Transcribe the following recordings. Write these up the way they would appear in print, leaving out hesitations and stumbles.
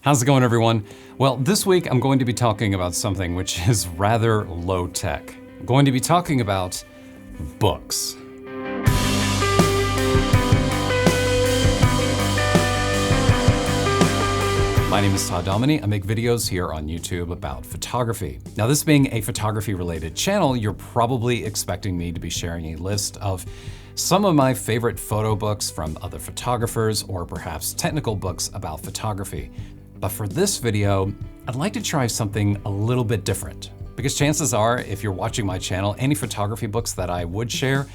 How's it going, everyone? Well, this week I'm going to be talking about something which is rather low tech. I'm going to be talking about books. My name is Todd Dominey. I make videos here on YouTube about photography. Now, this being a photography-related channel, you're probably expecting me to be sharing a list of some of my favorite photo books from other photographers, or perhaps technical books about photography. But for this video, I'd like to try something a little bit different. Because chances are, if you're watching my channel, any photography books that I would share,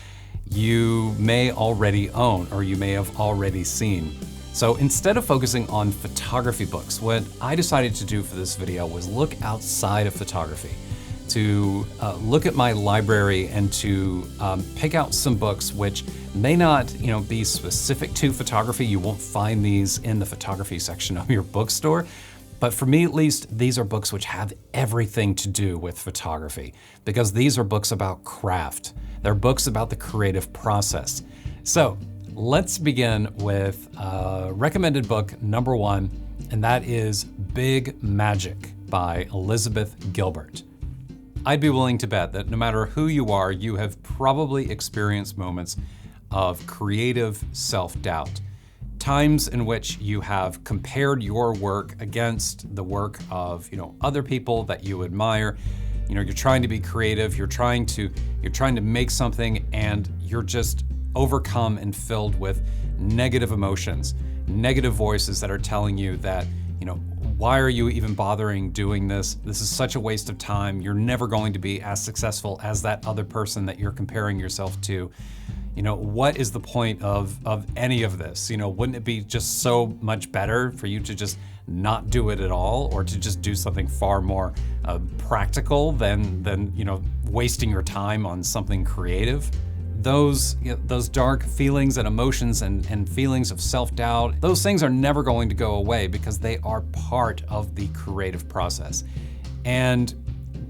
you may already own or you may have already seen. So instead of focusing on photography books, what I decided to do for this video was look outside of photography, to look at my library and to pick out some books which may not, be specific to photography. You won't find these in the photography section of your bookstore. But for me, at least, these are books which have everything to do with photography, because these are books about craft. They're books about the creative process. So let's begin with recommended book number one, and that is Big Magic by Elizabeth Gilbert. I'd be willing to bet that no matter who you are, you have probably experienced moments of creative self-doubt. Times in which you have compared your work against the work of, other people that you admire. You're trying to be creative, you're trying to make something, and you're just overcome and filled with negative emotions, negative voices that are telling you that, why are you even bothering doing this? This is such a waste of time. You're never going to be as successful as that other person that you're comparing yourself to. What is the point of any of this? Wouldn't it be just so much better for you to just not do it at all, or to just do something far more practical than wasting your time on something creative? Those dark feelings and emotions and feelings of self-doubt, those things are never going to go away because they are part of the creative process. And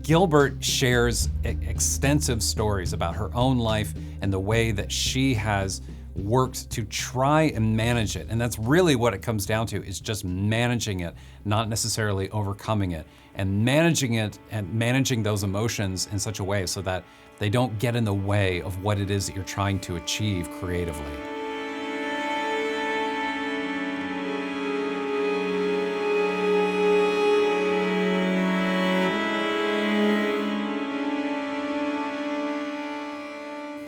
Gilbert shares extensive stories about her own life and the way that she has worked to try and manage it. And that's really what it comes down to, is just managing it, not necessarily overcoming it, and managing it and managing those emotions in such a way so that they don't get in the way of what it is that you're trying to achieve creatively.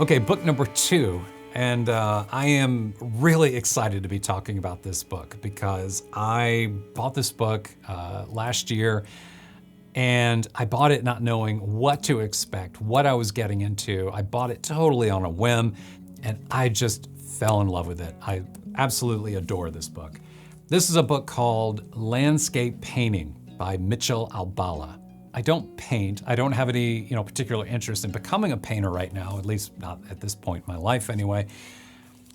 Okay, book number two, and I am really excited to be talking about this book because I bought this book last year, and I bought it not knowing what to expect, what I was getting into. I bought it totally on a whim, and I just fell in love with it. I absolutely adore this book. This is a book called Landscape Painting by Mitchell Albala. I don't paint. I don't have any, particular interest in becoming a painter right now, at least not at this point in my life anyway.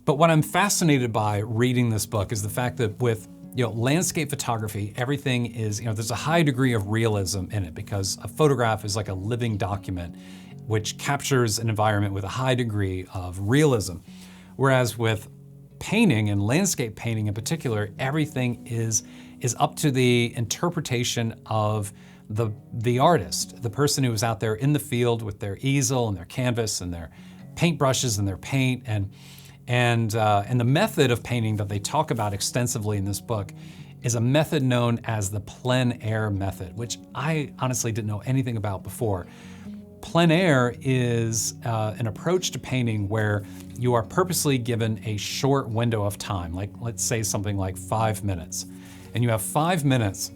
But what I'm fascinated by reading this book is the fact that with, landscape photography, everything is, there's a high degree of realism in it, because a photograph is like a living document which captures an environment with a high degree of realism. Whereas with painting, and landscape painting in particular, everything is up to the interpretation of the artist, the person who is out there in the field with their easel and their canvas and their paintbrushes and their paint, and the method of painting that they talk about extensively in this book is a method known as the plein air method, which I honestly didn't know anything about before. Plein air is an approach to painting where you are purposely given a short window of time, like let's say something like 5 minutes, and you have 5 minutes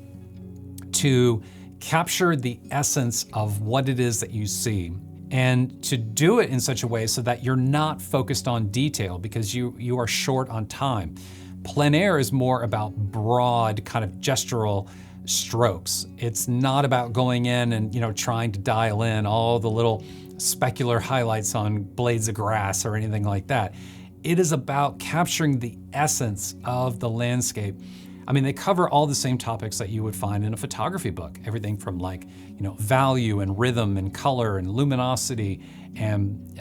to capture the essence of what it is that you see, and to do it in such a way so that you're not focused on detail because you are short on time. Plein air is more about broad kind of gestural strokes. It's not about going in and trying to dial in all the little specular highlights on blades of grass or anything like that. It is about capturing the essence of the landscape. I mean, they cover all the same topics that you would find in a photography book. Everything from like, value and rhythm and color and luminosity and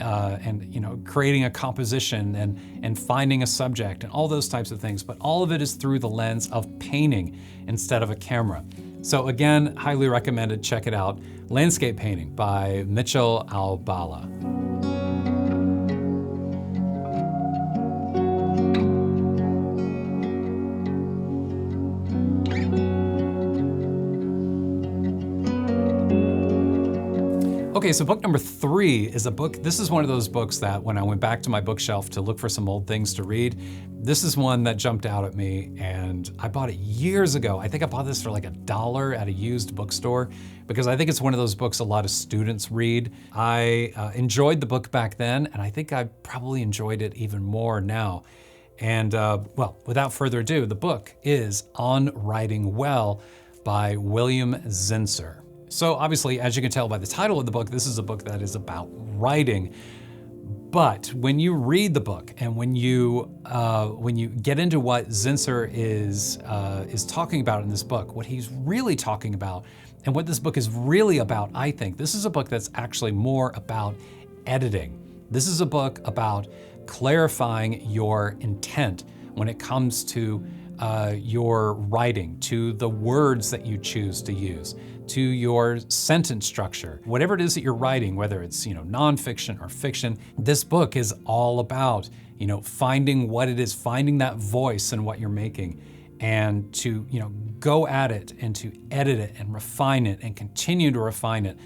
creating a composition and finding a subject and all those types of things. But all of it is through the lens of painting instead of a camera. So again, highly recommended. Check it out. Landscape Painting by Mitchell Albala. Okay, so book number 3 is a book, this is one of those books that when I went back to my bookshelf to look for some old things to read, this is one that jumped out at me, and I bought it years ago. I think I bought this for like $1 at a used bookstore because I think it's one of those books a lot of students read. I enjoyed the book back then, and I think I probably enjoyed it even more now. And well, without further ado, the book is On Writing Well by William Zinsser. So obviously, as you can tell by the title of the book, this is a book that is about writing. But when you read the book and when you get into what Zinsser is talking about in this book, what he's really talking about, and what this book is really about, I think, this is a book that's actually more about editing. This is a book about clarifying your intent when it comes to your writing, to the words that you choose to use, to your sentence structure. Whatever it is that you're writing, whether it's nonfiction or fiction, this book is all about finding what it is, finding that voice in what you're making, and to go at it and to edit it and refine it and continue to refine it,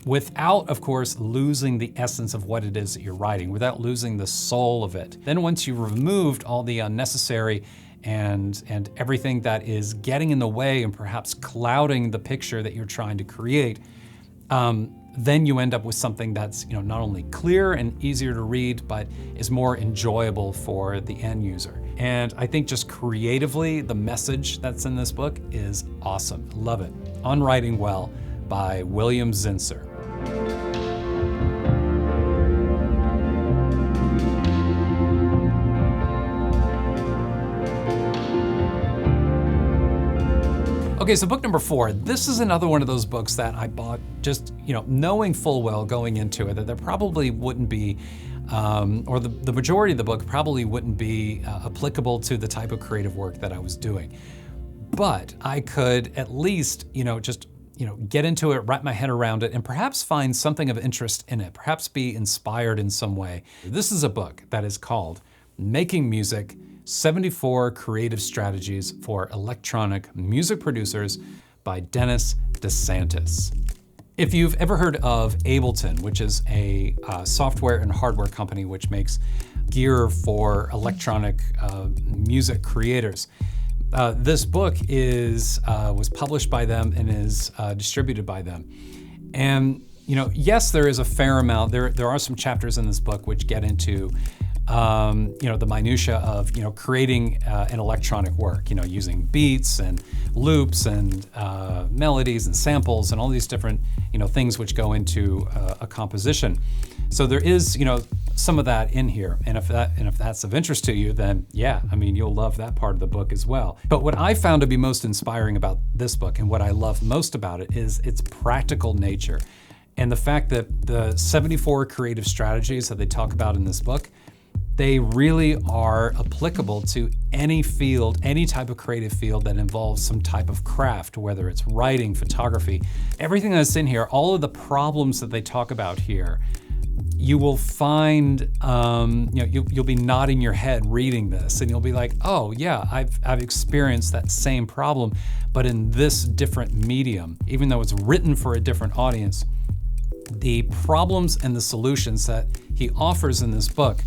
without, of course, losing the essence of what it is that you're writing, without losing the soul of it. Then once you've removed all the unnecessary and everything that is getting in the way and perhaps clouding the picture that you're trying to create, then you end up with something that's not only clear and easier to read, but is more enjoyable for the end user. And I think just creatively, the message that's in this book is awesome. Love it. On Writing Well by William Zinsser. Okay, so book number 4, this is another one of those books that I bought just, knowing full well going into it that there probably wouldn't be, or the majority of the book probably wouldn't be applicable to the type of creative work that I was doing. But I could at least, get into it, wrap my head around it, and perhaps find something of interest in it, perhaps be inspired in some way. This is a book that is called Making Music: 74 Creative Strategies for Electronic Music Producers by Dennis DeSantis. If you've ever heard of Ableton, which is a software and hardware company which makes gear for electronic music creators, this book was published by them and is distributed by them. And yes, there is a fair amount. There are some chapters in this book which get into the minutia of creating an electronic work, using beats and loops and melodies and samples and all these different things which go into a composition. So there is some of that in here, and if that's of interest to you, then yeah, you'll love that part of the book as well. But what I found to be most inspiring about this book and what I love most about it is its practical nature, and the fact that the 74 creative strategies that they talk about in this book, they really are applicable to any field, any type of creative field that involves some type of craft, whether it's writing, photography, everything that's in here, all of the problems that they talk about here, you will find, you'll be nodding your head reading this, and you'll be like, oh yeah, I've experienced that same problem, but in this different medium, even though it's written for a different audience. The problems and the solutions that he offers in this book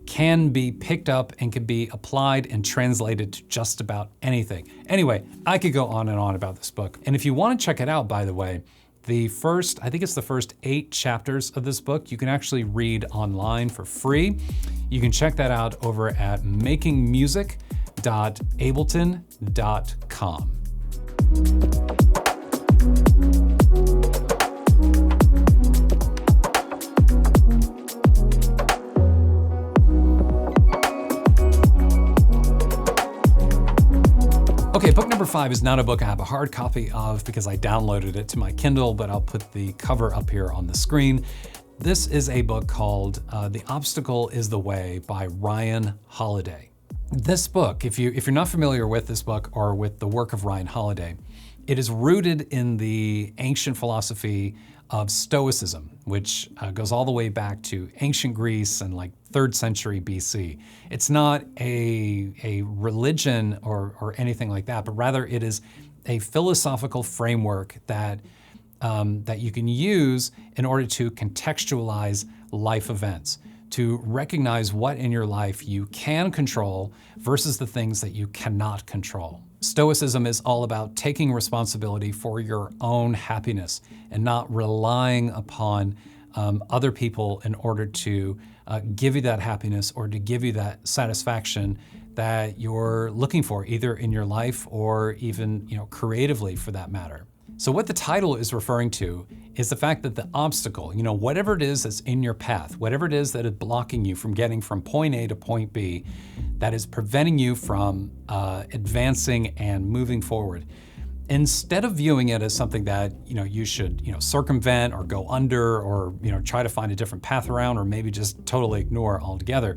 can be picked up and can be applied and translated to just about anything. Anyway, I could go on and on about this book. And if you want to check it out, by the way, I think it's the first 8 chapters of this book, you can actually read online for free. You can check that out over at makingmusic.ableton.com. Okay, book number 5 is not a book I have a hard copy of because I downloaded it to my Kindle, but I'll put the cover up here on the screen. This is a book called The Obstacle is the Way by Ryan Holiday. This book, if you're not familiar with this book or with the work of Ryan Holiday, it is rooted in the ancient philosophy of Stoicism, which goes all the way back to ancient Greece and like 3rd century BC. It's not a religion or anything like that, but rather it is a philosophical framework that you can use in order to contextualize life events, to recognize what in your life you can control versus the things that you cannot control. Stoicism is all about taking responsibility for your own happiness and not relying upon other people in order to give you that happiness or to give you that satisfaction that you're looking for, either in your life or even, creatively for that matter. So what the title is referring to is the fact that the obstacle, whatever it is that's in your path, whatever it is that is blocking you from getting from point A to point B, that is preventing you from advancing and moving forward, instead of viewing it as something that you should circumvent or go under or try to find a different path around or maybe just totally ignore altogether,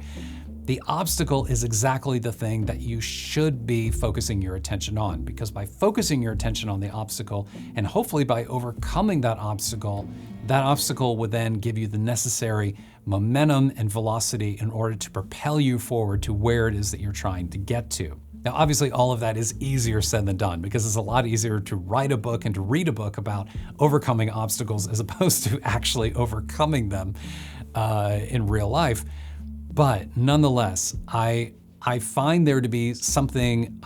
the obstacle is exactly the thing that you should be focusing your attention on, because by focusing your attention on the obstacle and hopefully by overcoming that obstacle would then give you the necessary momentum and velocity in order to propel you forward to where it is that you're trying to get to. Now, obviously, all of that is easier said than done, because it's a lot easier to write a book and to read a book about overcoming obstacles as opposed to actually overcoming them in real life. But nonetheless, I find there to be something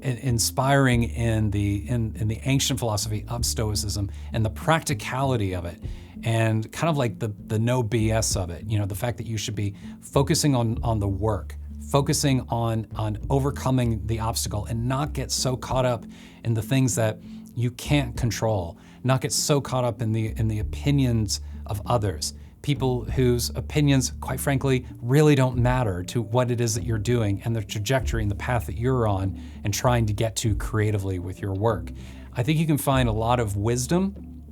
inspiring in the ancient philosophy of Stoicism and the practicality of it, and kind of like the no BS of it. The fact that you should be focusing on the work, focusing on overcoming the obstacle, and not get so caught up in the things that you can't control, not get so caught up in the opinions of others. People whose opinions, quite frankly, really don't matter to what it is that you're doing and the trajectory and the path that you're on and trying to get to creatively with your work. I think you can find a lot of wisdom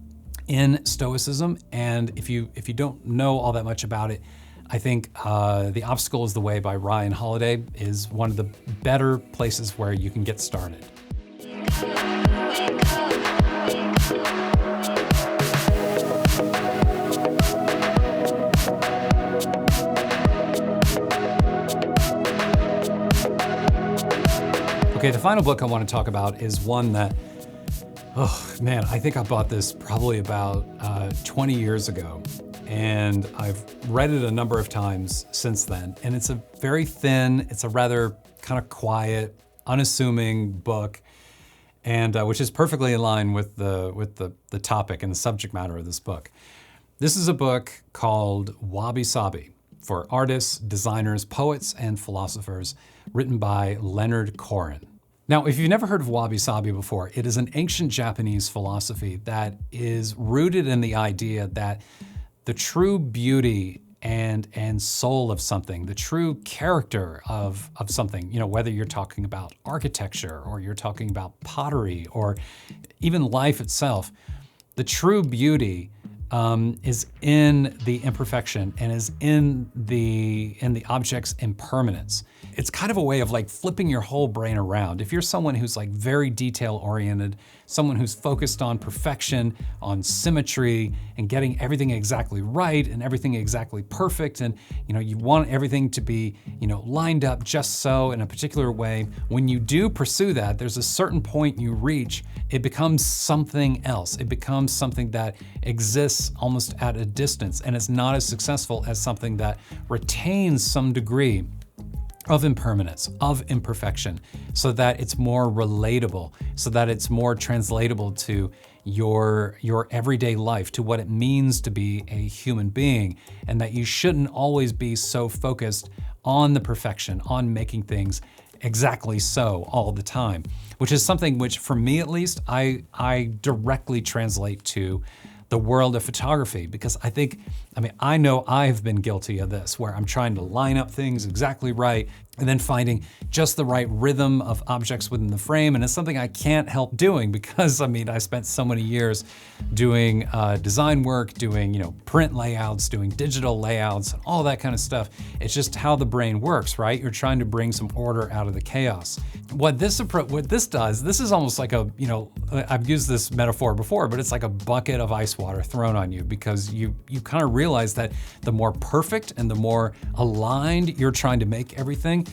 in Stoicism, and if you don't know all that much about it, I think The Obstacle is the Way by Ryan Holiday is one of the better places where you can get started. Okay, the final book I want to talk about is one that, I think I bought this probably about 20 years ago, and I've read it a number of times since then. And it's a very thin, it's a rather kind of quiet, unassuming book, and which is perfectly in line with the topic and the subject matter of this book. This is a book called Wabi-Sabi for artists, designers, poets, and philosophers, written by Leonard Cohen. Now, if you've never heard of Wabi-Sabi before, it is an ancient Japanese philosophy that is rooted in the idea that the true beauty and soul of something, the true character of something, whether you're talking about architecture or you're talking about pottery or even life itself, the true beauty is in the imperfection and is in the object's impermanence. It's kind of a way of like flipping your whole brain around. If you're someone who's like very detail oriented, someone who's focused on perfection, on symmetry, and getting everything exactly right and everything exactly perfect, and you want everything to be lined up just so in a particular way, when you do pursue that, there's a certain point you reach, it becomes something else. It becomes something that exists almost at a distance and is not as successful as something that retains some degree of impermanence, of imperfection, so that it's more relatable, so that it's more translatable to your everyday life, to what it means to be a human being, and that you shouldn't always be so focused on the perfection, on making things exactly so all the time, which is something which, for me at least, I directly translate to the world of photography, because I know I've been guilty of this, where I'm trying to line up things exactly right, and then finding just the right rhythm of objects within the frame. And it's something I can't help doing because, I mean, I spent so many years doing design work, doing, print layouts, doing digital layouts, and all that kind of stuff. It's just how the brain works, right? You're trying to bring some order out of the chaos. What this does, this is almost like I've used this metaphor before, but it's like a bucket of ice water thrown on you, because you kind of realize that the more perfect and the more aligned you're trying to make everything,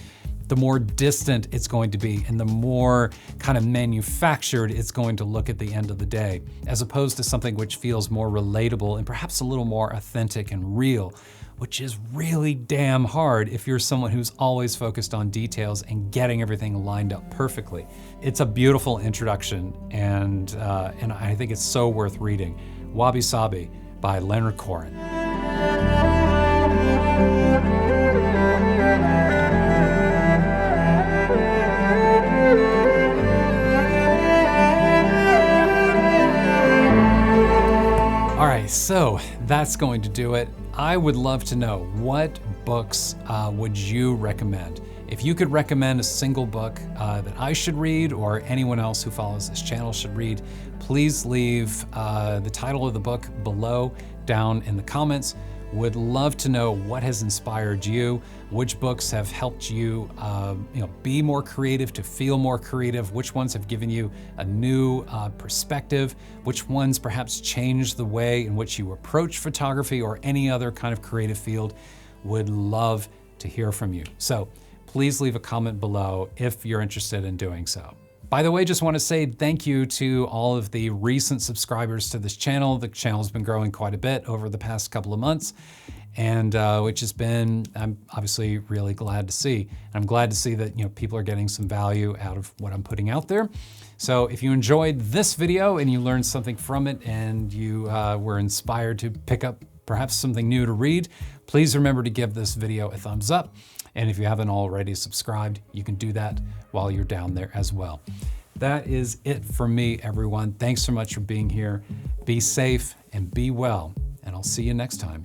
the more distant it's going to be and the more kind of manufactured it's going to look at the end of the day, as opposed to something which feels more relatable and perhaps a little more authentic and real, which is really damn hard if you're someone who's always focused on details and getting everything lined up perfectly. It's a beautiful introduction, and I think it's so worth reading. Wabi-Sabi by Leonard Cohen. All right, so that's going to do it. I would love to know, what books would you recommend? If you could recommend a single book that I should read, or anyone else who follows this channel should read, please leave the title of the book below down in the comments. Would love to know what has inspired you, which books have helped you, be more creative, to feel more creative, which ones have given you a new perspective, which ones perhaps changed the way in which you approach photography or any other kind of creative field. Would love to hear from you. So please leave a comment below if you're interested in doing so. By the way, just want to say thank you to all of the recent subscribers to this channel. The channel's been growing quite a bit over the past couple of months, and which has been, I'm obviously really glad to see. And I'm glad to see that people are getting some value out of what I'm putting out there. So if you enjoyed this video and you learned something from it, and you were inspired to pick up perhaps something new to read, please remember to give this video a thumbs up. And if you haven't already subscribed, you can do that while you're down there as well. That is it for me, everyone. Thanks so much for being here. Be safe and be well, and I'll see you next time.